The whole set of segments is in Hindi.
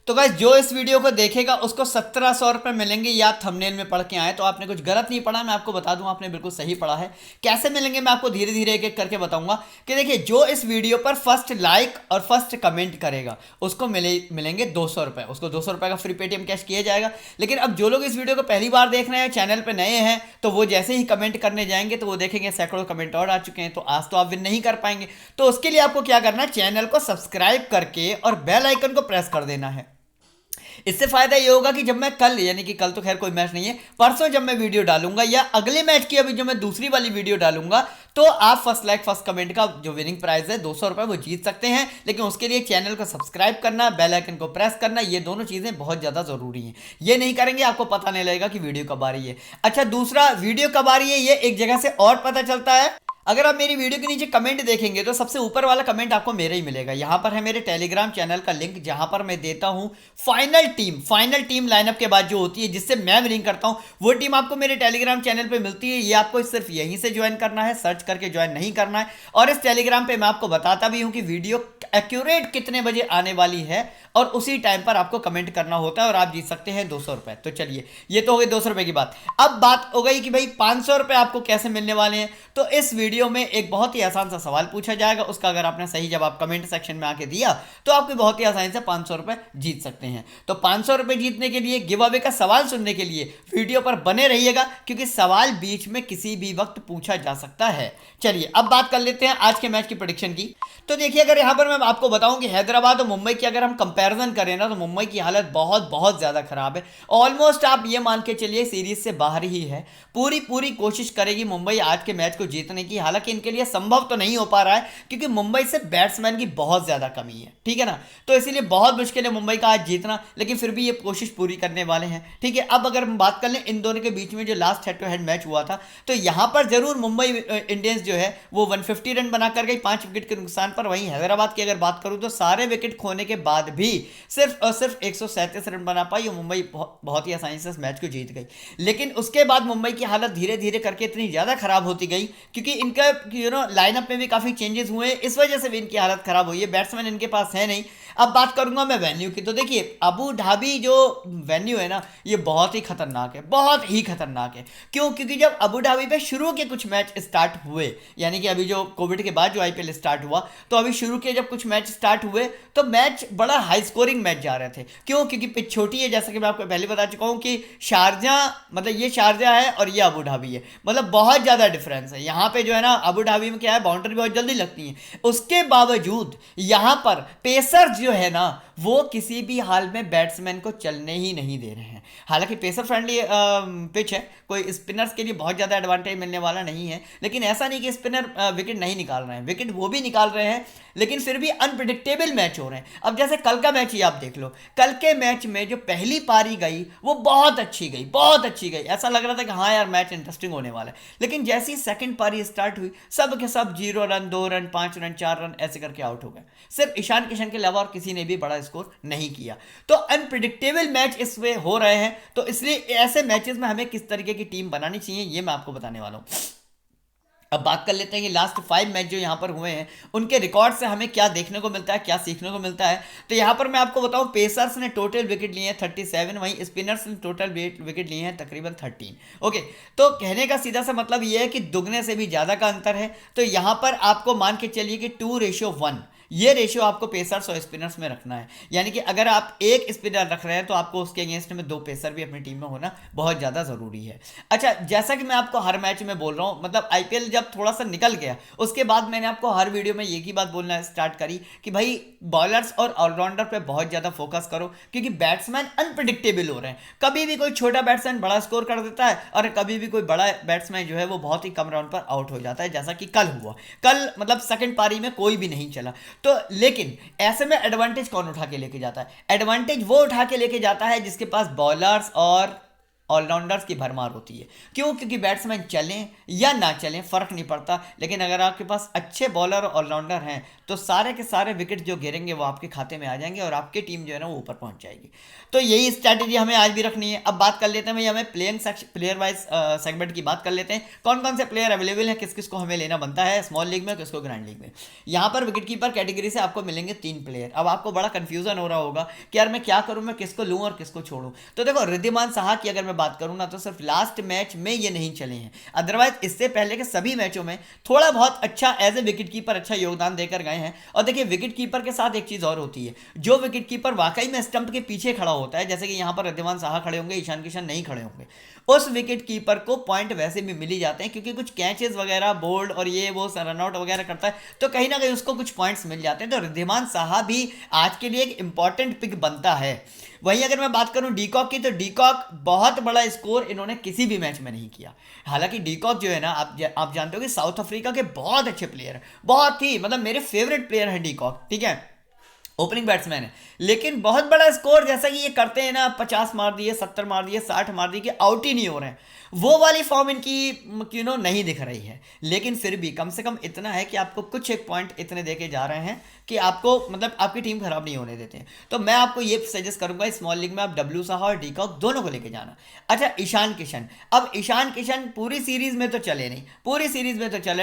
तो गाइस जो इस वीडियो को देखेगा उसको 1700 रुपये मिलेंगे, या थंबनेल में पढ़ के आए तो आपने कुछ गलत नहीं पढ़ा, मैं आपको बता दूं आपने बिल्कुल सही पढ़ा है। कैसे मिलेंगे मैं आपको धीरे धीरे एक एक करके बताऊंगा। कि देखिए जो इस वीडियो पर फर्स्ट लाइक और फर्स्ट कमेंट करेगा उसको मिलेंगे 200 रुपये, उसको 200 रुपये का फ्री पेटीएम कैश किया जाएगा। लेकिन अब जो लोग इस वीडियो को पहली बार देख रहे हैं, चैनल पर नए हैं, तो वो जैसे ही कमेंट करने जाएंगे तो वो देखेंगे सैकड़ों कमेंट और आ चुके हैं, तो आज तो आप विन नहीं कर पाएंगे। तो उसके लिए आपको क्या करना है, चैनल को सब्सक्राइब करके और बेल आइकन को प्रेस कर देना है। इससे फायदा ये होगा कि जब मैं कल, यानी कि कल तो खैर कोई मैच नहीं है, परसों जब मैं वीडियो डालूंगा या अगले मैच की अभी जो मैं दूसरी वाली वीडियो डालूंगा, तो आप फर्स्ट लाइक फर्स्ट कमेंट का जो विनिंग प्राइस है 200 रुपये वो जीत सकते हैं। लेकिन उसके लिए चैनल को सब्सक्राइब करना, बेल आइकन को प्रेस करना, ये दोनों चीजें बहुत ज्यादा जरूरी हैं। ये नहीं करेंगे आपको पता नहीं लगेगा कि वीडियो कब आ रही है। अच्छा, दूसरा, वीडियो कब आ रही है ये एक जगह से और पता चलता है। अगर आप मेरी वीडियो के नीचे कमेंट देखेंगे तो सबसे ऊपर वाला कमेंट आपको मेरा ही मिलेगा। यहां पर है मेरे टेलीग्राम चैनल का लिंक, जहां पर मैं देता हूं फाइनल टीम लाइनअप के बाद जो होती है जिससे मैं विनिंग करता हूं, वो टीम आपको मेरे टेलीग्राम चैनल पे मिलती है। ये आपको सिर्फ यहीं से ज्वाइन करना है, सर्च करके ज्वाइन नहीं करना है। और इस टेलीग्राम पे मैं आपको बताता भी हूं कि वीडियो एक्यूरेट कितने बजे आने वाली है, और उसी टाइम पर आपको कमेंट करना होता है और आप जीत सकते हैं 200 रुपए। तो चलिए, ये तो हो गई 200 रुपए की बात। अब बात हो गई कि भाई 500 रुपए आपको कैसे मिलने वाले हैं। तो इस वीडियो में एक बहुत ही आसान सा सवाल पूछा जाएगा, उसका अगर आपने सही जवाब कमेंट सेक्शन में आके दिया तो आपको बहुत ही आसानी से 500 रुपए जीत सकते हैं। तो 500 रुपए जीतने के लिए, गिव अवे का सवाल सुनने के लिए वीडियो पर बने रहिएगा, क्योंकि सवाल बीच में किसी भी वक्त पूछा जा सकता है। चलिए अब बात कर लेते हैं आज के मैच की प्रेडिक्शन की। तो देखिए, अगर यहां पर मैं आपको बताऊं कि हैदराबाद और मुंबई की अगर हम कंपैरिजन करें ना, तो मुंबई की हालत बहुत बहुत ज्यादा खराब है। ऑलमोस्ट आप ये मान के चलिए सीरीज से बाहर ही है। पूरी कोशिश करेगी मुंबई आज के मैच को जीतने की, हालांकि इनके लिए संभव तो नहीं हो पा रहा है क्योंकि मुंबई से बैट्समैन की बहुत ज्यादा कमी है, ठीक है ना। तो इसीलिए बहुत मुश्किल है मुंबई का आज जीतना, लेकिन फिर भी ये कोशिश पूरी करने वाले हैं, ठीक है। अब अगर हम बात कर लें इन दोनों के बीच में जो last head to head match हुआ था, तो यहां पर जरूर मुंबई इंडियंस जो है वो 150 रन बनाकर गई 5 विकेट के नुकसान पर। वहीं हैदराबाद की अगर बात करूं तो सारे विकेट खोने के बाद भी सिर्फ और सिर्फ 137 रन बना पाई और मुंबई बहुत ही आसानी से इस मैच को जीत गई। लेकिन उसके बाद मुंबई की हालत धीरे धीरे करके इतनी ज्यादा खराब होती गई, क्योंकि इनका लाइनअप में भी काफी चेंजेस हुए, इस वजह से भी इनकी हालत खराब हुई है। बैट्समैन इनके पास है नहीं। अब बात करूंगा मैं वेन्यू की, तो देखिए अबू धाबी जो वेन्यू है ना, ये बहुत ही खतरनाक है, बहुत ही खतरनाक है। क्यों? क्योंकि जब अबू धाबी पे शुरू के कुछ मैच स्टार्ट हुए, यानी कि अभी जो कोविड के बाद जो आईपीएल स्टार्ट हुआ, तो अभी शुरू के जब कुछ मैच स्टार्ट हुए तो मैच बड़ा हाई स्कोरिंग मैच जा रहे थे। क्यों? क्योंकि पिच छोटी है, जैसा कि मैं आपको पहले बता चुका हूं कि शारजाह, मतलब ये शारजाह है और ये अबू धाबी है, मतलब बहुत ज्यादा डिफरेंस है। यहाँ पे जो है ना, अबू धाबी में क्या है, बाउंड्री बहुत जल्दी लगती है। उसके बावजूद यहाँ पर पेसर जो है ना, वो किसी भी हाल में बैट्समैन को चलने ही नहीं दे रहे हैं। हालांकि पेसर फ्रेंडली पिच है, कोई स्पिनर्स के लिए बहुत ज़्यादा एडवांटेज मिलने वाला नहीं है, लेकिन ऐसा नहीं कि स्पिनर विकेट नहीं निकाल रहे हैं, विकेट वो भी निकाल रहे हैं, लेकिन फिर भी अनप्रिडिक्टेबल मैच हो रहे हैं। अब जैसे कल का मैच ही आप देख लो, कल के मैच में जो पहली पारी गई वो बहुत अच्छी गई, बहुत अच्छी गई, ऐसा लग रहा था कि हाँ यार मैच इंटरेस्टिंग होने वाला है। लेकिन जैसी सेकंड पारी स्टार्ट हुई, सब के सब 0 रन, 2 रन, 5 रन, 4 रन ऐसे करके आउट हो गए। सिर्फ ईशान किशन के अलावा और किसी ने भी बड़ा स्कोर नहीं किया। तो अनप्रिडिक्टेबल मैच इसमें हो रहे हैं, तो इसलिए ऐसे मैचेस में हमें किस तरीके की टीम बनानी चाहिए ये मैं आपको बताने वाला हूं। अब बात कर लेते हैं कि लास्ट 5 मैच जो यहां पर हुए हैं उनके रिकॉर्ड से हमें क्या देखने को मिलता है, क्या सीखने को मिलता है। तो यहां पर मैं आपको बताऊं, पेसर्स ने टोटल विकेट लिए हैं 37, वहीं स्पिनर्स ने टोटल विकेट लिए हैं तकरीबन 13। ओके, तो कहने का सीधा सा मतलब यह है कि दुगने से भी ज्यादा का अंतर है। तो यहां पर आपको मान के चलिए कि 2:1 ये रेशियो आपको पेसर्स और स्पिनर्स में रखना है। यानी कि अगर आप एक स्पिनर रख रहे हैं तो आपको उसके अगेंस्ट में 2 पेसर भी अपनी टीम में होना बहुत ज़्यादा ज़रूरी है। अच्छा, जैसा कि मैं आपको हर मैच में बोल रहा हूँ, मतलब आईपीएल जब थोड़ा सा निकल गया उसके बाद मैंने आपको हर वीडियो में एक ही बात बोलना स्टार्ट करी कि भाई बॉलर्स और ऑलराउंडर पर बहुत ज़्यादा फोकस करो, क्योंकि बैट्समैन अनप्रिडिक्टेबल हो रहे हैं। कभी भी कोई छोटा बैट्समैन बड़ा स्कोर कर देता है और कभी भी कोई बड़ा बैट्समैन जो है वो बहुत ही कम राउंड पर आउट हो जाता है, जैसा कि कल हुआ। कल मतलब सेकंड पारी में कोई भी नहीं चला। तो लेकिन ऐसे में एडवांटेज कौन उठा के लेके जाता है? एडवांटेज वो उठा के लेके जाता है जिसके पास बॉलर्स और ऑलराउंडर्स की भरमार होती है। क्यों? क्योंकि बैट्समैन चलें या ना चलें फर्क नहीं पड़ता, लेकिन अगर आपके पास अच्छे बॉलर और ऑलराउंडर हैं तो सारे के सारे विकेट जो गिरेंगे वो आपके खाते में आ जाएंगे और आपकी टीम जो है ना वो ऊपर पहुंच जाएगी। तो यही स्ट्रैटेजी हमें आज भी रखनी है। अब बात कर लेते हैं भैया, हमें प्लेयर वाइज सेगमेंट की बात कर लेते हैं। कौन कौन से प्लेयर अवेलेबल है, किस किस को हमें लेना बनता है स्मॉल लीग में, किसको ग्रैंड लीग में। यहाँ पर विकेट कीपर कैटेगरी से आपको मिलेंगे 3 प्लेयर। अब आपको बड़ा कंफ्यूजन हो रहा होगा कि यार मैं क्या करूं, मैं किसको लूं और किसको छोड़ूं। तो देखो, रिद्धिमान साहा की अगर मैं बात करूं ना तो सिर्फ लास्ट मैच में ये नहीं चले हैं, अदरवाइज इससे पहले के सभी मैचों में थोड़ा बहुत अच्छा एज ए विकेट कीपर अच्छा योगदान देकर गए हैं। और देखिए, विकेट कीपर के साथ एक चीज और होती है, जो विकेट कीपर वाकई में स्टंप के पीछे खड़ा होता है, जैसे कि यहाँ पर रिद्धिमान साहा खड़े होंगे, ईशान किशन नहीं खड़े होंगे, उस विकेट कीपर को पॉइंट वैसे भी मिल ही जाते हैं, क्योंकि कुछ कैचेस वगैरह बोल्ड और ये वो रनआउट वगैरह करता है, तो कहीं ना कहीं उसको कुछ पॉइंट्स मिल जाते हैं। तो रिद्धिमान साहा भी आज के लिए एक इंपॉर्टेंट पिक बनता है। वहीं अगर मैं बात करूं डीकॉक की, तो डीकॉक बहुत बड़ा स्कोर इन्होंने किसी भी मैच में नहीं किया। हालांकि डीकॉक जो है ना, आप जानते हो कि साउथ अफ्रीका के बहुत अच्छे प्लेयर हैं, बहुत ही मतलब मेरे फेवरेट प्लेयर हैं डीकॉक, ठीक है, ओपनिंग बैट्समैन है। लेकिन बहुत बड़ा स्कोर जैसा कि ये करते हैं ना, 50 मार दिए, 70 मार दिए, 60 मार दिए, कि आउट ही नहीं हो रहे हैं, वो वाली फॉर्म इनकी नहीं दिख रही है। लेकिन फिर भी कम से कम इतना है कि आपको कुछ एक पॉइंट इतने देके जा रहे हैं कि आपको मतलब आपकी टीम खराब नहीं होने देते हैं। तो मैं आपको ये सजेस्ट करूंगा स्मॉल लीग में आप डब्ल्यू साहा और डीकॉक दोनों को लेके जाना। अच्छा, ईशान किशन, अब ईशान किशन पूरी सीरीज में तो चले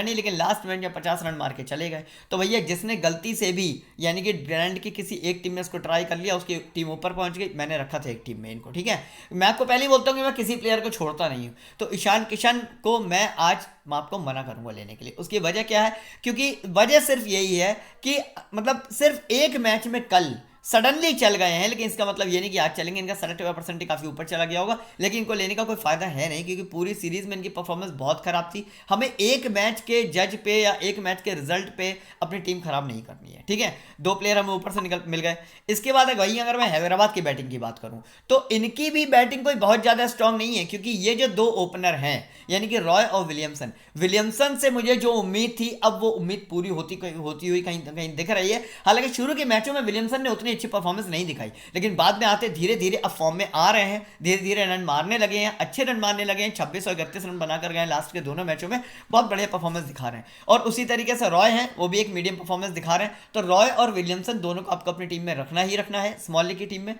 नहीं, लेकिन लास्ट मैच में 50 रन मार के चले गए। तो भैया, जिसने गलती से भी यानी कि ग्रैंड की किसी एक टीम में इसको ट्राई कर लिया, उसकी टीम ऊपर पहुंच गई, मैंने रखा था एक टीम में इनको, ठीक है। मैं आपको पहले ही बोलता हूँ कि मैं किसी प्लेयर को छोड़ता नहीं हूँ, तो ईशान किशन को मैं आज आपको मना करूंगा लेने के लिए। उसकी वजह क्या है? क्योंकि वजह सिर्फ यही है कि मतलब सिर्फ एक मैच में कल सडनली चल गए हैं, लेकिन इसका मतलब ये नहीं कि आज चलेंगे। इनका 70% ही काफी ऊपर चला गया होगा, लेकिन इनको लेने का कोई फायदा है नहीं, क्योंकि पूरी सीरीज में इनकी परफॉर्मेंस बहुत खराब थी। हमें एक मैच के जज पे या एक मैच के रिजल्ट पे अपनी टीम खराब नहीं करनी है, ठीक है। 2 प्लेयर हमें ऊपर से निकल मिल गए। इसके बाद वहीं अगर मैं हैदराबाद की बैटिंग की बात करूं तो इनकी भी बैटिंग कोई बहुत ज्यादा स्ट्रांग नहीं है, क्योंकि ये जो 2 ओपनर हैं यानी कि रॉय और विलियमसन से मुझे जो उम्मीद थी, अब वो उम्मीद पूरी होती हुई कहीं दिख रही है। हालांकि शुरू के मैचों में विलियमसन ने उतनी अच्छी परफॉर्मेंस नहीं दिखाई, लेकिन बाद में आते धीरे धीरे अब फॉर्म में आ रहे हैं, धीरे धीरे रन मारने लगे हैं, अच्छे रन मारने लगे हैं। 26 और 31 रन बनाकर गए लास्ट के दोनों मैचों में, बहुत बढ़िया परफॉर्मेंस दिखा रहे हैं। और उसी तरीके से रॉय हैं, वो भी एक मीडियम परफॉर्मेंस दिखा रहे हैं। तो रॉय और विलियमसन दोनों को आपको अपनी टीम में रखना ही रखना है, स्मॉल लीग की टीम में।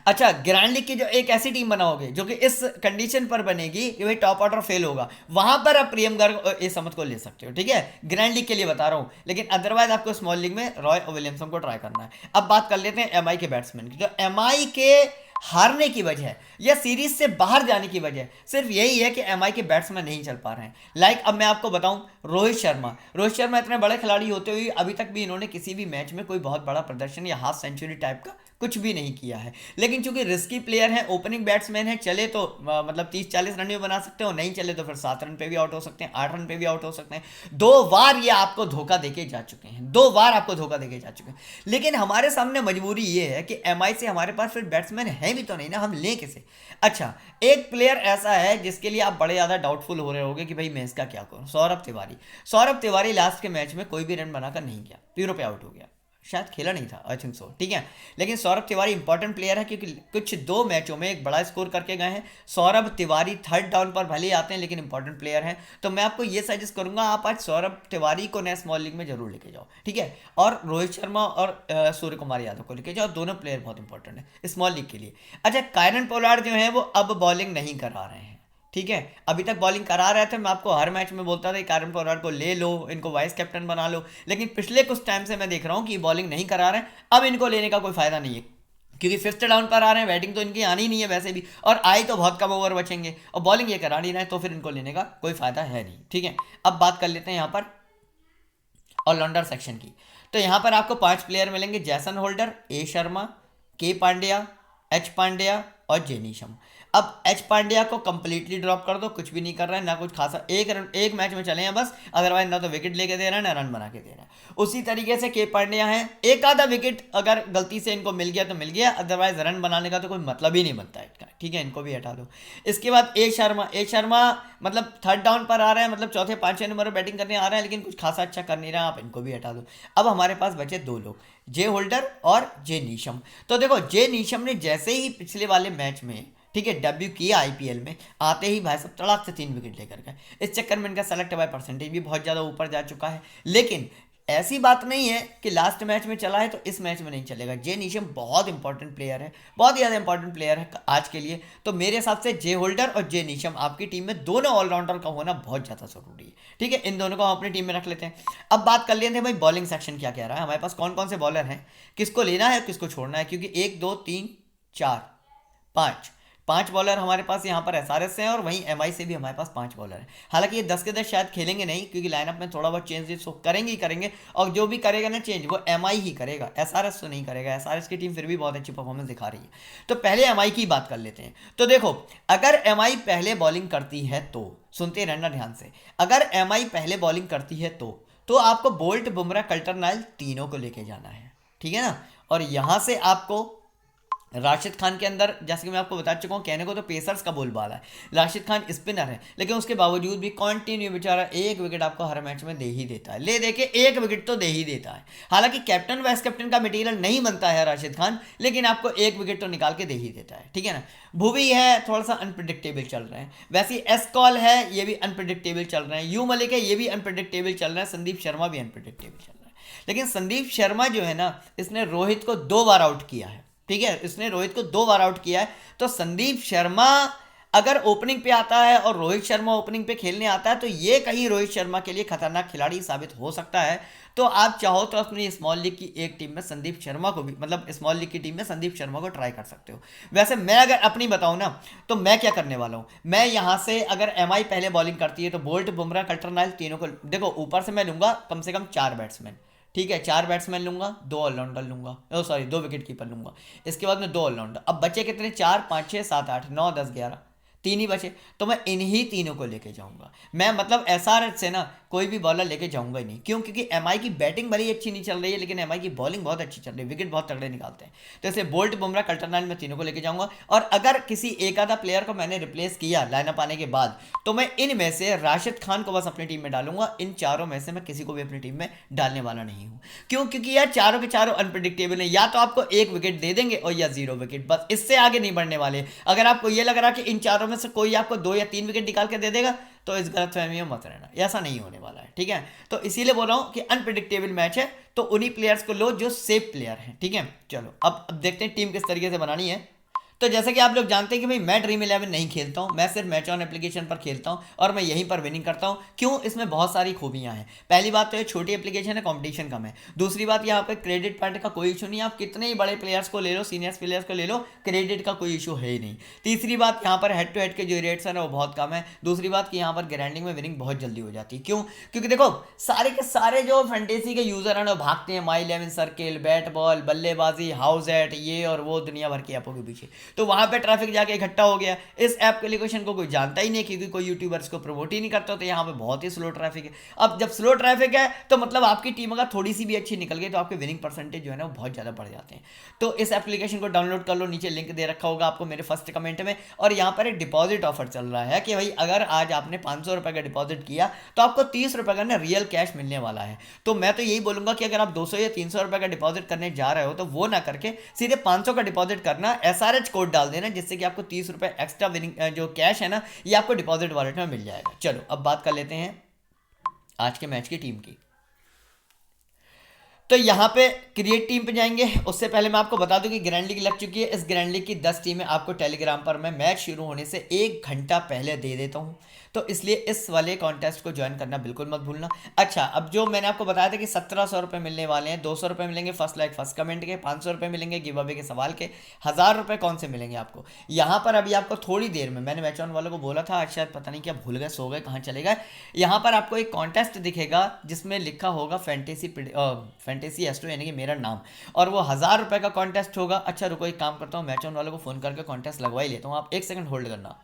अच्छा, ग्रैंड लीग की जो एक ऐसी टीम बनाओगे जो कि इस कंडीशन पर बनेगी कि भाई टॉप ऑर्डर फेल होगा, वहां पर आप प्रियम गर्ग और इस समझ को ले सकते हो, ठीक है। ग्रैंड लीग के लिए बता रहा हूं, लेकिन अदरवाइज आपको स्मॉल लीग में रॉय और विलियमसन को ट्राई करना है। अब बात कर लेते हैं एमआई के बैट्समैन की। तो एमआई के हारने की वजह या सीरीज से बाहर जाने की वजह सिर्फ यही है कि एमआई के बैट्समैन नहीं चल पा रहे हैं। अब मैं आपको बताऊं, रोहित शर्मा इतने बड़े खिलाड़ी होते हुए अभी तक भी इन्होंने किसी भी मैच में कोई बहुत बड़ा प्रदर्शन या हाफ सेंचुरी टाइप का कुछ भी नहीं किया है। लेकिन चूंकि रिस्की प्लेयर है, ओपनिंग बैट्समैन है, चले तो मतलब 30-40 रन भी बना सकते हो, नहीं चले तो फिर 7 रन पे भी आउट हो सकते हैं, 8 रन पे भी आउट हो सकते हैं। 2 बार ये आपको धोखा देके जा चुके हैं, 2 बार आपको धोखा देके जा चुके हैं। लेकिन हमारे सामने मजबूरी ये है कि एमआई से हमारे पास फिर बैट्समैन है भी तो नहीं ना, हम लें किसे। अच्छा, एक प्लेयर ऐसा है जिसके लिए आप बड़े ज्यादा डाउटफुल हो रहे होगे कि भाई मैं इसका क्या करूं, सौरभ तिवारी लास्ट के मैच में कोई भी रन बनाकर नहीं गया, 0 पे आउट हो गया, शायद खेला नहीं था, आई थिंक सो, ठीक है। लेकिन सौरभ तिवारी इंपॉर्टेंट प्लेयर है, क्योंकि कुछ 2 मैचों में एक बड़ा स्कोर करके गए हैं। सौरभ तिवारी 3rd डाउन पर भले आते हैं, लेकिन इंपॉर्टेंट प्लेयर हैं। तो मैं आपको ये सजेस्ट करूंगा, आप आज सौरभ तिवारी को नए स्मॉल लीग में जरूर लेके जाओ, ठीक है। और रोहित शर्मा और सूर्य कुमार यादव को लेके जाओ, दोनों प्लेयर बहुत इंपॉर्टेंट है स्मॉल लीग के लिए। अच्छा, कायरन पोलार्ड जो है वो अब बॉलिंग नहीं करा रहे हैं, ठीक है। अभी तक बॉलिंग करा रहे थे, मैं आपको हर मैच में बोलता था कायरन पोलार्ड को ले लो, इनको वाइस कैप्टन बना लो, लेकिन पिछले कुछ टाइम से मैं देख रहा हूं कि बॉलिंग नहीं करा रहे हैं। अब इनको लेने का कोई फायदा नहीं है, क्योंकि 5th डाउन पर आ रहे हैं, बैटिंग तो इनकी आनी नहीं है वैसे भी, और आई तो बहुत कम ओवर बचेंगे, और बॉलिंग ये करा नहीं रहे, तो फिर इनको लेने का कोई फायदा है नहीं, ठीक है। अब बात कर लेते हैं यहाँ पर ऑलराउंडर सेक्शन की। तो यहाँ पर आपको 5 प्लेयर मिलेंगे, जैसन होल्डर, ए शर्मा, के पांड्या, एच पांड्या और जे नीशम। अब एच पांड्या को कंप्लीटली ड्रॉप कर दो, कुछ भी नहीं कर रहा है, ना कुछ खासा, एक मैच में चले हैं बस, अदरवाइज ना तो विकेट लेके दे रहा है ना रन बना के दे रहा है। उसी तरीके से के पांड्या है, एक आधा विकेट अगर गलती से इनको मिल गया तो मिल गया, अदरवाइज रन बनाने का तो कोई मतलब ही नहीं बनता है, ठीक है, इनको भी हटा दो। इसके बाद ए शर्मा मतलब 3rd डाउन पर आ रहा है, मतलब 4थे-5वें नंबर पर बैटिंग करने आ रहा है, लेकिन कुछ खासा अच्छा कर नहीं रहा, आप इनको भी हटा दो। अब हमारे पास बचे 2 लोग, जे होल्डर और जे नीशम। तो देखो, जे नीशम ने जैसे ही पिछले वाले मैच में, ठीक है, डेब्यू किया आईपीएल में, आते ही भाई सब तड़ाक से 3 विकेट लेकर गए। इस चक्कर में इनका सेलेक्ट बाय परसेंटेज भी बहुत ज़्यादा ऊपर जा चुका है। लेकिन ऐसी बात नहीं है कि लास्ट मैच में चला है तो इस मैच में नहीं चलेगा। जे नीशम बहुत इंपॉर्टेंट प्लेयर है, बहुत ज़्यादा इंपॉर्टेंट प्लेयर है आज के लिए। तो मेरे हिसाब से जे होल्डर और जे नीशम आपकी टीम में दोनों ऑलराउंडर का होना बहुत ज़्यादा जरूरी है। ठीक है, इन दोनों को हम अपनी टीम में रख लेते हैं। अब बात कर लेते हैं भाई बॉलिंग सेक्शन क्या कह रहा है, हमारे पास कौन कौन से बॉलर हैं, किसको लेना है किसको छोड़ना है, क्योंकि 1 2 3 4 5 बॉलर हमारे पास यहाँ पर एसआरएस से हैं और वहीं एमआई से भी हमारे पास 5 बॉलर हैं। हालांकि ये 10 के 10 शायद खेलेंगे नहीं, क्योंकि लाइनअप में थोड़ा बहुत चेंजेस करेंगे ही करेंगे, और जो भी करेगा ना चेंज वो एमआई ही करेगा, एसआरएस तो नहीं करेगा। एसआरएस की टीम फिर भी बहुत अच्छी परफॉर्मेंस दिखा रही है। तो पहले एमआई की बात कर लेते हैं। तो देखो, अगर एमआई पहले बॉलिंग करती है तो सुनते रहना ध्यान से, अगर एमआई पहले बॉलिंग करती है तो आपको बोल्ट, बुमराह, कल्टर-नाइल तीनों को लेके जाना है, ठीक है ना। और यहां से आपको राशिद खान के अंदर, जैसे कि मैं आपको बता चुका हूँ, कहने को तो पेसर्स का बोलबाला है, राशिद खान स्पिनर है, लेकिन उसके बावजूद भी कंटिन्यू बेचारा 1 विकेट आपको हर मैच में दे ही देता है, ले दे के 1 विकेट तो दे ही देता है। हालांकि कैप्टन वाइस कैप्टन का मटेरियल नहीं बनता है राशिद खान, लेकिन आपको 1 विकेट तो निकाल के दे ही देता है, ठीक है ना। भुवी है, थोड़ा सा अनप्रिडिक्टेबल चल रहे हैं। वैसे एसकॉल है, ये भी अनप्रिडिक्टेबल चल रहे हैं। यू मलिक है, ये भी अनप्रिडिक्टेबल चल रहा है। संदीप शर्मा भी अनप्रिडिक्टेबल चल रहा है। लेकिन संदीप शर्मा जो है ना, इसने रोहित को 2 बार आउट किया है, ठीक है, इसने रोहित को 2 बार आउट किया है। तो संदीप शर्मा अगर ओपनिंग पे आता है और रोहित शर्मा ओपनिंग पे खेलने आता है तो ये कहीं रोहित शर्मा के लिए खतरनाक खिलाड़ी साबित हो सकता है। तो आप चाहो तो अपनी स्मॉल लीग की एक टीम में संदीप शर्मा को भी, मतलब स्मॉल लीग की टीम में संदीप शर्मा को ट्राई कर सकते हो। वैसे मैं अगर अपनी बताऊं ना, तो मैं क्या करने वाला हूं, मैं यहां से अगर एमआई पहले बॉलिंग करती है तो बोल्ट, बुमराह, कल्टर-नाइल तीनों को, देखो ऊपर से मैं लूंगा कम से कम 4 बैट्समैन, ठीक है, 4 बैट्समैन लूंगा, 2 ऑलराउंडर लूंगा, सॉरी 2 विकेट कीपर लूंगा, इसके बाद में 2 ऑलराउंडर। अब बचे कितने, 4 5 6 7 8 9 10 11, 3 ही बचे। तो मैं इन्हीं तीनों को लेके जाऊंगा। मैं मतलब एसआरएच से ना कोई भी बॉलर लेके जाऊंगा ही नहीं। क्यों? क्योंकि एमआई की बैटिंग भली अच्छी नहीं चल रही है, लेकिन एमआई की बॉलिंग बहुत अच्छी चल रही है, विकेट बहुत तगड़े निकालते हैं। तो इसलिए बोल्ट, बुमराह, कल्टर-नाइल में तीनों को लेके जाऊंगा। और अगर किसी एक आधा प्लेयर को मैंने रिप्लेस किया लाइनअप आने के बाद, तो मैं इनमें से राशिद खान को बस अपनी टीम में डालूंगा। इन चारों में से मैं किसी को भी अपनी टीम में डालने वाला नहीं हूं। क्यों? क्योंकि यार चारों के चारों अनप्रिडिक्टेबल है, या तो आपको 1 विकेट दे देंगे और या 0 विकेट, बस इससे आगे नहीं बढ़ने वाले। अगर आपको ये लग रहा है कि इन चारों में से कोई आपको 2 या 3 विकेट निकाल के दे देगा, तो इस गलतफहमी में मत रहना, ऐसा नहीं होने वाला है, ठीक है। तो इसीलिए बोल रहा हूं कि अनप्रिडिक्टेबल मैच है, तो उन्हीं प्लेयर्स को लो जो सेफ प्लेयर हैं, ठीक है। चलो अब देखते हैं टीम किस तरीके से बनानी है। तो जैसा कि आप लोग जानते हैं कि भाई मैं ड्रीम 11 नहीं खेलता हूं, मैं सिर्फ मैच ऑन एप्लीकेशन पर खेलता हूं और मैं यहीं पर विनिंग करता हूं। क्यों? इसमें बहुत सारी खूबियां हैं। पहली बात तो ये छोटी एप्लीकेशन है, कंपटीशन कम है। दूसरी बात, यहाँ पे क्रेडिट पॉइंट का कोई इशू नहीं है, आप कितने ही बड़े प्लेयर्स को ले लो, सीनियर्स प्लेयर्स को ले लो, क्रेडिट का कोई इशू है ही नहीं। तीसरी बात, यहाँ पर हेड टू हेड के जो रेट्स हैं वो बहुत कम है। दूसरी बात कि यहाँ पर ग्राइंडिंग में विनिंग बहुत जल्दी हो जाती है। क्यों? क्योंकि देखो सारे के सारे जो फैंटेसी के यूजर हैं वो भागते हैं माई 11 सर्किल, बैट बॉल, बल्लेबाजी, हाउस एट, ये और वो दुनिया भर की ऐपों के पीछे, तो वहां पे ट्रैफिक जाके इकट्ठा हो गया। इस ऐप एप्लीकेशन को कोई जानता ही नहीं, क्योंकि कोई यूट्यूबर्स को प्रमोट ही नहीं करता, तो यहाँ पे बहुत ही स्लो ट्रैफिक है। अब जब स्लो ट्रैफिक है तो मतलब आपकी टीम अगर थोड़ी सी भी अच्छी निकल गई तो आपके विनिंग परसेंटेज जो है ना वो बहुत ज़्यादा बढ़ जाते हैं। तो इस एप्लीकेशन को डाउनलोड कर लो, नीचे लिंक दे रखा होगा आपको मेरे फर्स्ट कमेंट में। और यहाँ पर एक डिपॉजिट ऑफर चल रहा है कि भाई अगर आज आपने 500 रुपये का डिपॉजिट किया तो आपको 30 रुपये का ना रियल कैश मिलने वाला है। तो मैं तो यही बोलूंगा कि अगर आप 200 या 300 रुपये का डिपॉजिट करने जा रहे हो तो वो ना करके सीधे 500 का डिपॉजिट करना, एसआरएच कोड डाल देना, जिससे कि आपको 30 रुपये एक्स्ट्रा विनिंग जो कैश है ना ये आपको डिपॉजिट वॉलेट में मिल जाएगा। चलो अब बात कर लेते हैं आज के मैच की टीम की। तो यहां पे क्रिएट टीम पे जाएंगे। उससे पहले मैं आपको बता दूं कि ग्रैंड लीग लग चुकी है। इस ग्रैंड लीग की 10 टीमें आपको टेलीग्राम पर मैं मैच शुरू होने से 1 घंटा पहले दे देता हूं, तो इसलिए इस वाले कॉन्टेस्ट को ज्वाइन करना बिल्कुल मत भूलना। अच्छा, अब जो मैंने आपको बताया था कि 1700 रुपये मिलने वाले हैं, 200 रुपये मिलेंगे फर्स्ट लाइक फर्स्ट कमेंट के, 500 रुपये मिलेंगे गिव अवे के सवाल के, 1000 रुपये कौन से मिलेंगे आपको यहाँ पर। अभी आपको थोड़ी देर में, मैंने मैच ऑन वालों को बोला था, आज शायद पता नहीं क्या भूल गए, सो गए, कहाँ चले गए। यहाँ पर आपको एक कॉन्टेस्ट दिखेगा जिसमें लिखा होगा फैंटेसी एस्ट्रो, यानी कि मेरा नाम, और वो 1000 रुपये का कॉन्टेस्ट होगा। अच्छा रुको, एक काम करता हूँ, मैच ऑन वालों को फ़ोन करके कॉन्टेस्ट लगवा ही लेता हूँ, आप 1 सेकंड होल्ड करना।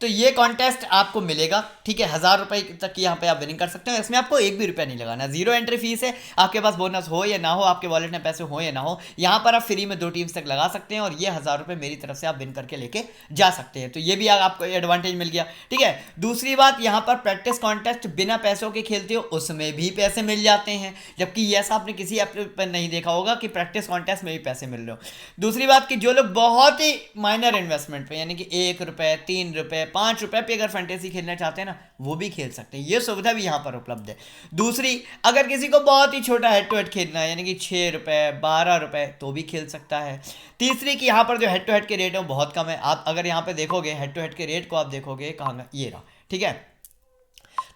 तो ये कॉन्टेस्ट आपको मिलेगा, ठीक है। 1000 रुपए तक की यहाँ पे आप विनिंग कर सकते हो। इसमें आपको एक भी रुपया नहीं लगाना, जीरो एंट्री फीस है। आपके पास बोनस हो या ना हो, आपके वॉलेट में पैसे हो या ना हो, यहाँ पर आप फ्री में 2 टीम्स तक लगा सकते हैं और ये 1000 रुपए मेरी तरफ से आप विन करके लेके जा सकते हैं। तो ये भी आपको एडवांटेज मिल गया, ठीक है। दूसरी बात, यहाँ पर प्रैक्टिस कॉन्टेस्ट बिना पैसों के खेलते हो उसमें भी पैसे मिल जाते हैं, जबकि ये ऐसा आपने किसी ऐप पर नहीं देखा होगा कि प्रैक्टिस कॉन्टेस्ट में भी पैसे मिल रहे हो। दूसरी बात कि जो लोग बहुत ही माइनर इन्वेस्टमेंट पे, यानी कि 1 रुपए, 3 रुपए, 5 रुपए पे अगर फैंटेसी खेलना चाहते हैं ना, वो भी खेल सकते हैं। ये सुविधा भी यहाँ पर उपलब्ध है। दूसरी, अगर किसी को बहुत ही छोटा हेड टू हेड खेलना है, यानी कि 6 रुपए, 12 रुपए, तो भी खेल सकता है। तीसरी कि यहाँ पर जो हेड टू हेड के रेट है वो बहुत कम है। आप अगर यहाँ पे देखोगे हेड टू हेड के रेट को, आप देखोगे कहाँ, ये रहा, ठीक है।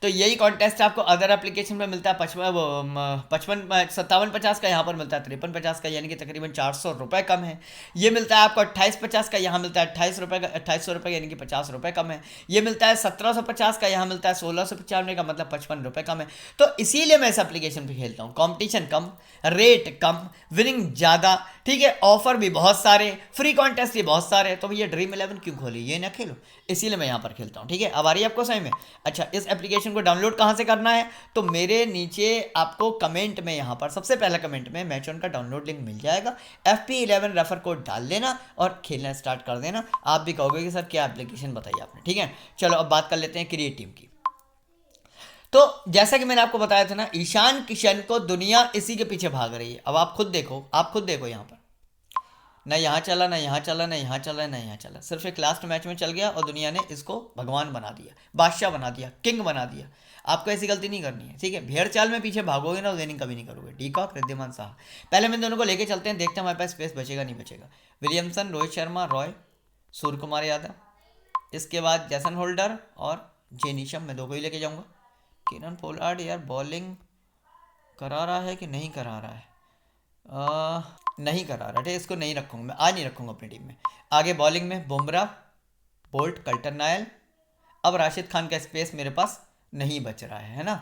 तो यही कॉन्टेस्ट आपको अदर एप्लीकेशन में मिलता है 57-50 का, यहाँ पर मिलता है 53-50 का, यानी कि तकरीबन 400 रुपये कम है। ये मिलता है आपको 28-50 का, यहाँ मिलता है 28 रुपये का, 2800 रुपये, यानी कि 50 रुपये कम है। ये मिलता है 1750 का, यहाँ मिलता है 1695 का, मतलब 55 रुपये कम है। तो इसीलिए मैं इस एप्लीकेशन पर खेलता हूँ। कॉम्पिटिशन कम, रेट कम, विनिंग ज़्यादा, ठीक है, ऑफर भी बहुत सारे, फ्री कॉन्टेस्ट भी बहुत सारे। तो भैया ड्रीम 11 क्यों खोली, ये ना खेलो, इसीलिए मैं यहाँ पर खेलता हूँ, ठीक है। अब आ रही है आपको समझ में। अच्छा, इस एप्लीकेशन को डाउनलोड कहाँ से करना है, तो मेरे नीचे आपको कमेंट में, यहाँ पर सबसे पहला कमेंट में मैच ऑन का डाउनलोड लिंक मिल जाएगा। FP11 रेफर कोड डाल देना और खेलना स्टार्ट कर देना। आप भी कहोगे कि सर क्या एप्लीकेशन बताई आपने, ठीक है। चलो अब बात कर लेते हैं क्रिएट टीम की। तो जैसा कि मैंने आपको बताया था ना, ईशान किशन को दुनिया इसी के पीछे भाग रही है। अब आप खुद देखो, आप खुद देखो, यहाँ पर ना यहाँ चला, ना यहाँ चला, ना यहाँ चला, ना यहाँ चला, सिर्फ एक लास्ट मैच में चल गया और दुनिया ने इसको भगवान बना दिया, बादशाह बना दिया, किंग बना दिया। आपको ऐसी गलती नहीं करनी है, ठीक है। भेड़ चाल में पीछे भागोगे ना, विनिंग कभी नहीं करोगे। डीकॉक, रिद्धिमान साहा, पहले मैं दोनों को लेके चलते हैं, देखते हैं हमारे पास स्पेस बचेगा नहीं बचेगा। विलियमसन, रोहित शर्मा, रॉय, सूर्य कुमार यादव, इसके बाद जैसन होल्डर और जे नीशम, मैं 2 को ही लेके जाऊँगा। किरण पोलार्ड यार बॉलिंग करा रहा है कि नहीं करा रहा है, नहीं करा रहा, ठीक है, इसको नहीं रखूँगा मैं, आज नहीं रखूँगा अपनी टीम में। आगे बॉलिंग में बुमराह, बोल्ट, कल्टर नायल। अब राशिद खान का स्पेस मेरे पास नहीं बच रहा है ना।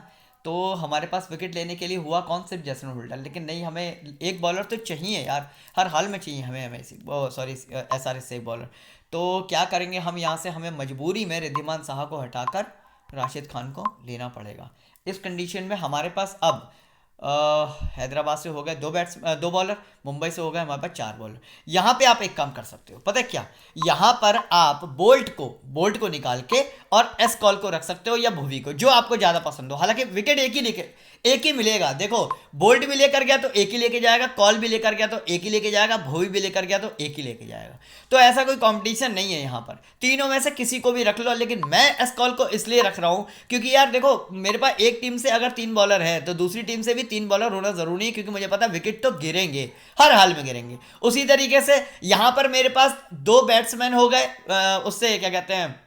तो हमारे पास विकेट लेने के लिए हुआ कौन, सिर्फ जैसन होल्डर। लेकिन नहीं, हमें एक बॉलर तो चाहिए यार, हर हाल में चाहिए हमें सॉरी SRH से एक बॉलर। तो क्या करेंगे हम यहाँ से, हमें मजबूरी में रिद्धिमान साहा को हटाकर राशिद खान को लेना पड़ेगा। इस कंडीशन में हमारे पास अब हैदराबाद से हो गए 2 बॉलर, मुंबई से हो गए हमारे पास 4 बॉलर। यहाँ पे आप एक काम कर सकते हो, पता है क्या, यहाँ पर आप बोल्ट को निकाल के और एस कॉल को रख सकते हो या भुवी को, जो आपको ज़्यादा पसंद हो। हालांकि विकेट एक ही मिलेगा। देखो, बोल्ट भी लेकर गया तो एक ही लेके जाएगा, कॉल भी लेकर गया तो एक ही लेके जाएगा, भुवी भी लेकर गया तो एक ही लेके जाएगा। तो ऐसा कोई कंपटीशन नहीं है यहाँ पर, तीनों में से किसी को भी रख लो। लेकिन मैं एस कॉल को इसलिए रख रहा हूँ क्योंकि यार देखो, मेरे पास एक टीम से अगर 3 बॉलर है तो दूसरी टीम से भी 3 बॉलर होना जरूरी है, क्योंकि मुझे पता है विकेट तो गिरेंगे, हर हाल में गिरेंगे। उसी तरीके से यहाँ पर मेरे पास 2 बैट्समैन हो गए, उससे क्या कहते हैं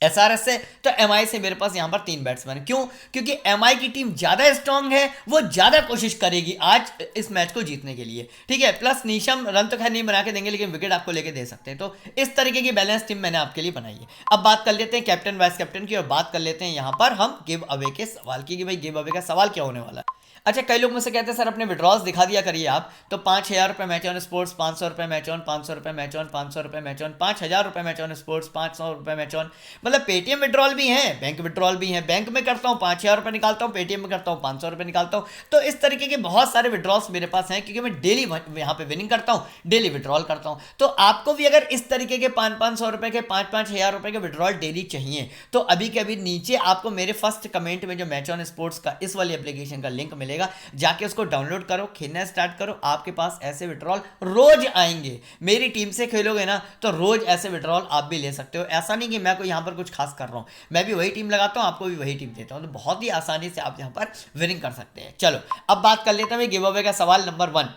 SRH से, तो MI से मेरे पास यहाँ पर 3 बैट्समैन। क्यों? क्योंकि MI की टीम ज़्यादा स्ट्रांग है, वो ज़्यादा कोशिश करेगी आज इस मैच को जीतने के लिए, ठीक है। प्लस नीशम रन तो खैर नहीं बना के देंगे, लेकिन विकेट आपको लेके दे सकते हैं। तो इस तरीके की बैलेंस टीम मैंने आपके लिए बनाई है। अब बात कर लेते हैं कैप्टन वाइस कैप्टन की, और बात कर लेते हैं यहाँ पर हम गिव अवे के सवाल की, कि भाई गिव अवे का सवाल क्या होने वाला है। अच्छा, कई लोग मुझसे कहते हैं सर अपने विड्रॉल्स दिखा दिया करिए आप। तो 5000 रुपये मैच ऑन स्पोर्ट्स, 500 रुपये मैच ऑन, 500 रुपये मैच ऑन, 500 रुपये मैच ऑन, 5000 रुपये मैच ऑन स्पोर्ट्स, 500 रुपये मैच ऑन। मतलब पेटीएम विड्रॉल भी हैं, बैंक विड्रॉल भी हैं। बैंक में करता हूँ 5000 रुपये निकालता हूँ, पेटीएम में करता हूँ 500 रुपये निकालता हूँ। तो इस तरीके के बहुत सारे विड्रॉल्स मेरे पास हैं, क्योंकि मैं डेली यहाँ पे विनिंग करता हूँ, डेली विड्रॉल करता हूँ। तो आपको भी अगर इस तरीके के 500 रुपये के, 5-5 रुपये के विड्रॉल डेली चाहिए, तो अभी के अभी नीचे आपको मेरे फर्स्ट कमेंट में जो मैच ऑन स्पोर्ट्स का इस वाली एप्लीकेशन का लिंक मिलेगा, जाके उसको डाउनलोड करो, खेलना स्टार्ट करो। आपके पास ऐसे विड्रॉल रोज आएंगे। मेरी टीम से खेलोगे ना, तो रोज ऐसे विड्रॉल आप भी ले सकते हो। ऐसा नहीं कि मैं कोई यहाँ पर कुछ खास कर रहा हूँ, मैं भी वही टीम लगाता हूँ, आपको भी वही टीम देता हूँ। तो बहुत ही आसानी से आप यहाँ पर विनिंग कर सकते हैं। चलो अब बात कर लेते हैं गिव अवे का सवाल नंबर 1।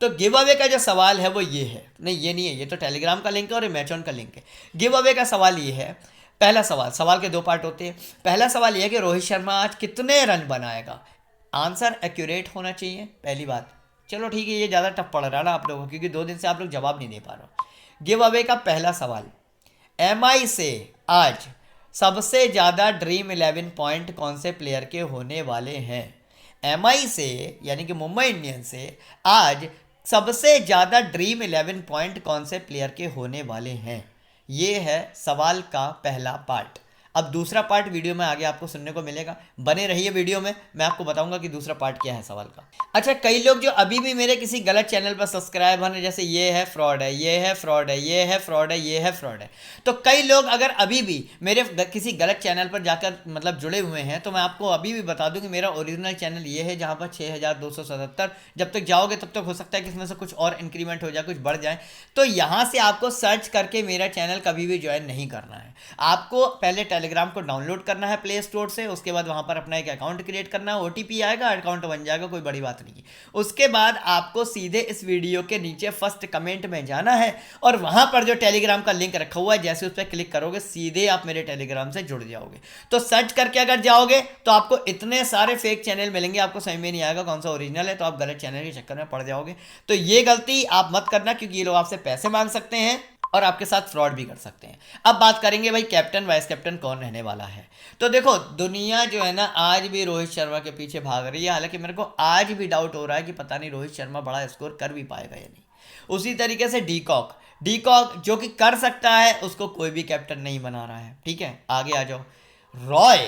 तो गिव अवे का जो सवाल है वो ये है, नहीं ये नहीं है, ये तो टेलीग्राम का लिंक है और मैच ऑन का लिंक है। गिव अवे का सवाल ये है, पहला सवाल के 2 पार्ट होते हैं। पहला सवाल ये है कि रोहित शर्मा आज कितने रन बनाएगा। आंसर एक्यूरेट होना चाहिए, पहली बात। चलो ठीक है, ये ज़्यादा टफ पड़ रहा है ना आप लोगों को, क्योंकि 2 दिन से आप लोग जवाब नहीं दे पा रहे हो। गिव अवे का पहला सवाल, MI से आज सबसे ज़्यादा ड्रीम 11 पॉइंट कौन से प्लेयर के होने वाले हैं। MI से यानी कि मुंबई इंडियंस से आज सबसे ज़्यादा ड्रीम 11 पॉइंट कौन से प्लेयर के होने वाले हैं। ये है सवाल का पहला पार्ट। अब दूसरा पार्ट वीडियो में आगे आपको सुनने को मिलेगा, बने रहिए वीडियो में, मैं आपको बताऊंगा कि दूसरा पार्ट क्या है सवाल का। अच्छा, कई लोग जो अभी भी मेरे किसी गलत चैनल पर सब्सक्राइब हैं, जैसे ये है फ्रॉड है, ये है फ्रॉड है, ये है फ्रॉड है, ये है फ्रॉड है, तो कई लोग अगर अभी भी मेरे किसी गलत चैनल पर जाकर मतलब जुड़े हुए हैं, तो मैं आपको अभी भी बता दूं कि मेरा ओरिजिनल चैनल ये है जहां पर 6277, जब तक जाओगे तब तक हो सकता है कि इसमें से कुछ और इंक्रीमेंट हो जाए, कुछ बढ़ जाए। तो यहाँ से आपको सर्च करके मेरा चैनल कभी भी ज्वाइन नहीं करना है। आपको पहले टेलीग्राम को डाउनलोड करना है प्ले स्टोर से, उसके बाद वहां पर अपना एक अकाउंट क्रिएट करना है, ओटीपी आएगा, अकाउंट बन जाएगा, कोई बड़ी बात नहीं है। उसके बाद आपको सीधे इस वीडियो के नीचे फर्स्ट कमेंट में जाना है और वहां पर जो टेलीग्राम का लिंक रखा हुआ है, जैसे उस पर क्लिक करोगे सीधे आप मेरे टेलीग्राम से जुड़ जाओगे। तो सर्च करके अगर जाओगे तो आपको इतने सारे फेक चैनल मिलेंगे, आपको समझ में नहीं आएगा कौन सा ओरिजिनल है, तो आप गलत चैनल के चक्कर में पड़ जाओगे। तो ये गलती आप मत करना, क्योंकि ये लोग आपसे पैसे मांग सकते हैं और आपके साथ फ्रॉड भी कर सकते हैं। अब बात करेंगे भाई कैप्टन वाइस कैप्टन कौन रहने वाला है। तो देखो, दुनिया जो है ना आज भी रोहित शर्मा के पीछे भाग रही है, हालांकि मेरे को आज भी डाउट हो रहा है कि पता नहीं रोहित शर्मा बड़ा स्कोर कर भी पाएगा या नहीं। उसी तरीके से डीकॉक जो कि कर सकता है, उसको कोई भी कैप्टन नहीं बना रहा है। ठीक है, आगे आ जाओ। रॉय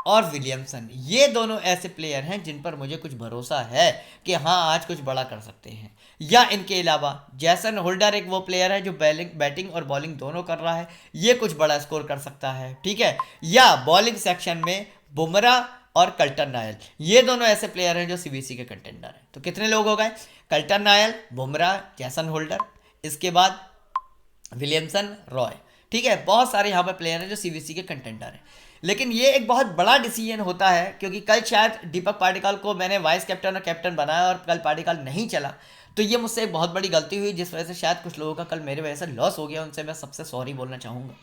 और विलियमसन, ये दोनों ऐसे प्लेयर हैं जिन पर मुझे कुछ भरोसा है कि हाँ आज कुछ बड़ा कर सकते हैं। या इनके अलावा जैसन होल्डर एक वो प्लेयर है जो बैटिंग और बॉलिंग दोनों कर रहा है, ये कुछ बड़ा स्कोर कर सकता है। ठीक है, या बॉलिंग सेक्शन में बुमराह और कल्टन नायल, ये दोनों ऐसे प्लेयर हैं जो सीबीसी के कंटेंडर हैं। तो कितने लोग हो गए? कल्टन नायल, बुमराह, जैसन होल्डर, इसके बाद विलियमसन, रॉय। ठीक है, बहुत सारे यहाँ पर प्लेयर हैं जो सीबीसी के कंटेंडर हैं। लेकिन ये एक बहुत बड़ा डिसीजन होता है, क्योंकि कल शायद दीपक पाडिक्कल को मैंने वाइस कैप्टन और कैप्टन बनाया और कल पाडिक्कल नहीं चला, तो ये मुझसे एक बहुत बड़ी गलती हुई, जिस वजह से शायद कुछ लोगों का कल मेरे वजह से लॉस हो गया। उनसे मैं सबसे सॉरी बोलना चाहूँगा।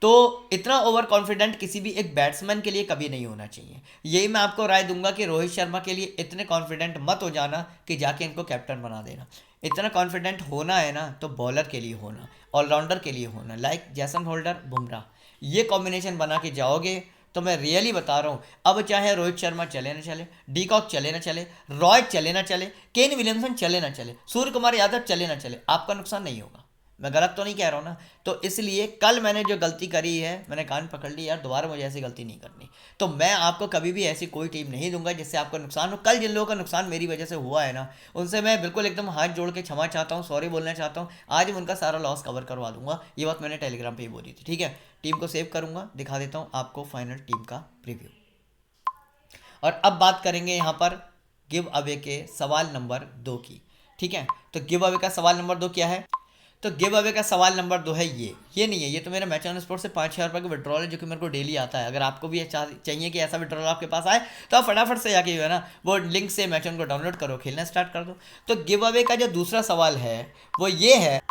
तो इतना ओवर कॉन्फिडेंट किसी भी एक बैट्समैन के लिए कभी नहीं होना चाहिए। यही मैं आपको राय दूंगा कि रोहित शर्मा के लिए इतने कॉन्फिडेंट मत हो जाना कि जाके इनको कैप्टन बना देना। इतना कॉन्फिडेंट होना है ना तो बॉलर के लिए होना, ऑलराउंडर के लिए होना, लाइक जैसन होल्डर, बुमराह, ये कॉम्बिनेशन बना के जाओगे तो मैं रियली बता रहा हूँ, अब चाहे रोहित शर्मा चले ना चले, डीकॉक चले ना चले, रॉय चले ना चले, केन विलियमसन चले ना चले, सूर्य कुमार यादव चले ना चले, आपका नुकसान नहीं होगा। मैं गलत तो नहीं कह रहा हूँ ना। तो इसलिए कल मैंने जो गलती करी है, मैंने कान पकड़ ली यार, दोबारा मुझे ऐसी गलती नहीं करनी। तो मैं आपको कभी भी ऐसी कोई टीम नहीं दूंगा जिससे आपका नुकसान हो। कल जिन लोगों का नुकसान मेरी वजह से हुआ है ना, उनसे मैं बिल्कुल एकदम हाथ जोड़ के क्षमा चाहता हूँ, सॉरी बोलना चाहता हूँ। आज मैं उनका सारा लॉस कवर करवा दूंगा। ये बात मैंने टेलीग्राम पर ही बोली थी। ठीक है, टीम को सेव करूँगा, दिखा देता हूँ आपको फाइनल टीम का प्रीव्यू। और अब बात करेंगे यहाँ पर गिव अवे के सवाल नंबर 2 की। ठीक है, तो गिव अवे का सवाल नंबर 2 क्या है? तो गिव अवे का सवाल नंबर 2 है ये नहीं है, ये तो मेरा मैच ऑन स्पोर्ट से 5,000 रुपये का विड्रॉल है, जो कि मेरे को डेली आता है। अगर आपको भी चाहिए कि ऐसा विड्रॉल आपके पास आए, तो आप फटाफट से जाके जो है ना वो लिंक से मैच ऑन को डाउनलोड करो, खेलना स्टार्ट कर दो। तो गिव अवे का जो दूसरा सवाल है वो ये है,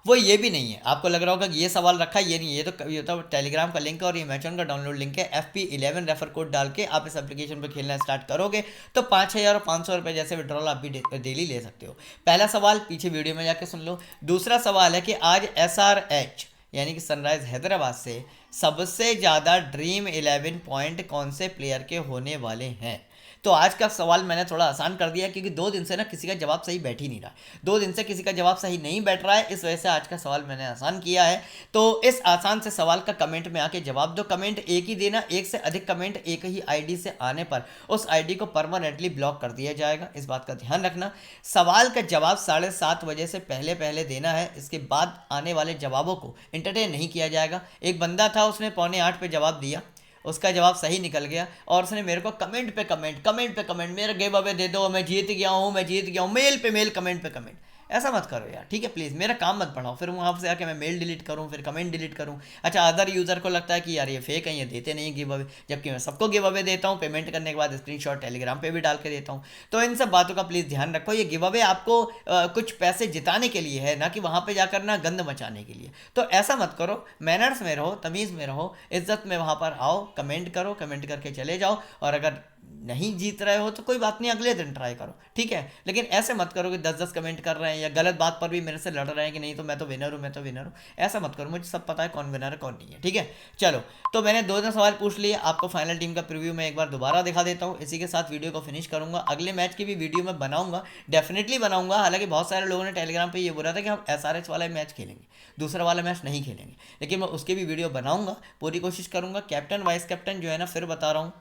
वो ये भी नहीं है। आपको लग रहा होगा कि ये सवाल रखा है, ये नहीं है, ये तो टेलीग्राम का लिंक है और ये मैच ऑन का डाउनलोड लिंक है। FP11 रेफर कोड डाल के आप इस एप्लीकेशन पर खेलना स्टार्ट करोगे तो 5,000 और 500 रुपये जैसे विड्रॉल आप भी डेली ले सकते हो। पहला सवाल पीछे वीडियो में जाके सुन लो। दूसरा सवाल है कि आज SRH यानी कि सनराइज हैदराबाद से सबसे ज़्यादा ड्रीम 11 पॉइंट कौन से प्लेयर के होने वाले हैं? तो आज का सवाल मैंने थोड़ा आसान कर दिया, क्योंकि 2 दिन से ना किसी का जवाब सही बैठ ही नहीं रहा। 2 दिन से किसी का जवाब सही नहीं बैठ रहा है, इस वजह से आज का सवाल मैंने आसान किया है। तो इस आसान से सवाल का कमेंट में आके जवाब दो। कमेंट एक ही देना, एक से अधिक कमेंट एक ही आईडी से आने पर उस आईडी को परमानेंटली ब्लॉक कर दिया जाएगा। इस बात का ध्यान रखना। सवाल का जवाब 7:30 बजे से पहले देना है। इसके बाद आने वाले जवाबों को एंटरटेन नहीं किया जाएगा। एक बंदा था, उसने 7:45 पे जवाब दिया, उसका जवाब सही निकल गया और उसने मेरे को कमेंट पे कमेंट मेरा गिव अवे दे दो, मैं जीत गया हूँ, मेल पे मेल, कमेंट पे कमेंट। ऐसा मत करो यार, ठीक है प्लीज़, मेरा काम मत बढ़ाओ। फिर वहाँ से आके मैं मेल डिलीट करूँ, फिर कमेंट डिलीट करूँ। अच्छा, अदर यूज़र को लगता है कि यार ये फेक है, ये देते नहीं गिव अवे, जबकि मैं सबको गिव अवे देता हूँ। पेमेंट करने के बाद स्क्रीनशॉट टेलीग्राम पे भी डाल के देता हूँ। तो इन सब बातों का प्लीज़ ध्यान रखो। ये गिव अवे आपको कुछ पैसे जिताने के लिए है, ना कि वहाँ पर जाकर ना गंद मचाने के लिए। तो ऐसा मत करो, मैनर्स में रहो, तमीज़ में रहो, इज्जत में वहाँ पर आओ, कमेंट करो, कमेंट करके चले जाओ। और अगर नहीं जीत रहे हो तो कोई बात नहीं, अगले दिन ट्राई करो, ठीक है। लेकिन ऐसे मत करो कि 10-10 कमेंट कर रहे हैं या गलत बात पर भी मेरे से लड़ रहे हैं कि नहीं तो मैं तो विनर हूँ, मैं तो विनर हूँ। ऐसा मत करो, मुझे सब पता है कौन विनर है कौन नहीं है, ठीक है। चलो, तो मैंने 2 सवाल पूछ लिए, आपको फाइनल टीम का प्रीव्यू मैं एक बार दोबारा दिखा देता हूँ। इसी के साथ वीडियो को फिनिश करूंगा। अगले मैच की भी वीडियो मैं बनाऊंगा, डेफिनेटली बनाऊंगा। हालांकि बहुत सारे लोगों ने टेलीग्राम पे ये बोला था कि हम SRH वाला मैच खेलेंगे, दूसरा वाला मैच नहीं खेलेंगे, लेकिन मैं उसके भी वीडियो बनाऊंगा, पूरी कोशिश करूंगा। कैप्टन वाइस कैप्टन जो है ना, फिर बता रहा हूँ,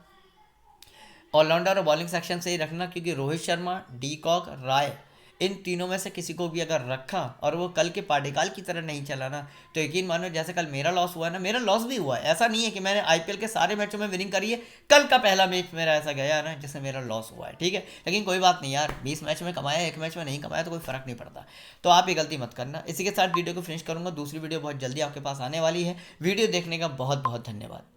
ऑलराउंडर और बॉलिंग सेक्शन से ही रखना, क्योंकि रोहित शर्मा, डीकॉक, राय, इन तीनों में से किसी को भी अगर रखा और वो कल के पार्टिकाल की तरह नहीं चला ना, तो यकीन मानो जैसे कल मेरा लॉस हुआ है ना, मेरा लॉस भी हुआ है। ऐसा नहीं है कि मैंने IPL के सारे मैचों में विनिंग करी है, कल का पहला मैच मेरा ऐसा गया ना जिससे मेरा लॉस हुआ है, ठीक है। लेकिन कोई बात नहीं यार, 20 मैच में कमाया, एक मैच में नहीं कमाया तो कोई फर्क नहीं पड़ता। तो आप ये गलती मत करना। इसी के साथ वीडियो को फिनिश करूंगा, दूसरी वीडियो बहुत जल्दी आपके पास आने वाली है। वीडियो देखने का बहुत बहुत धन्यवाद।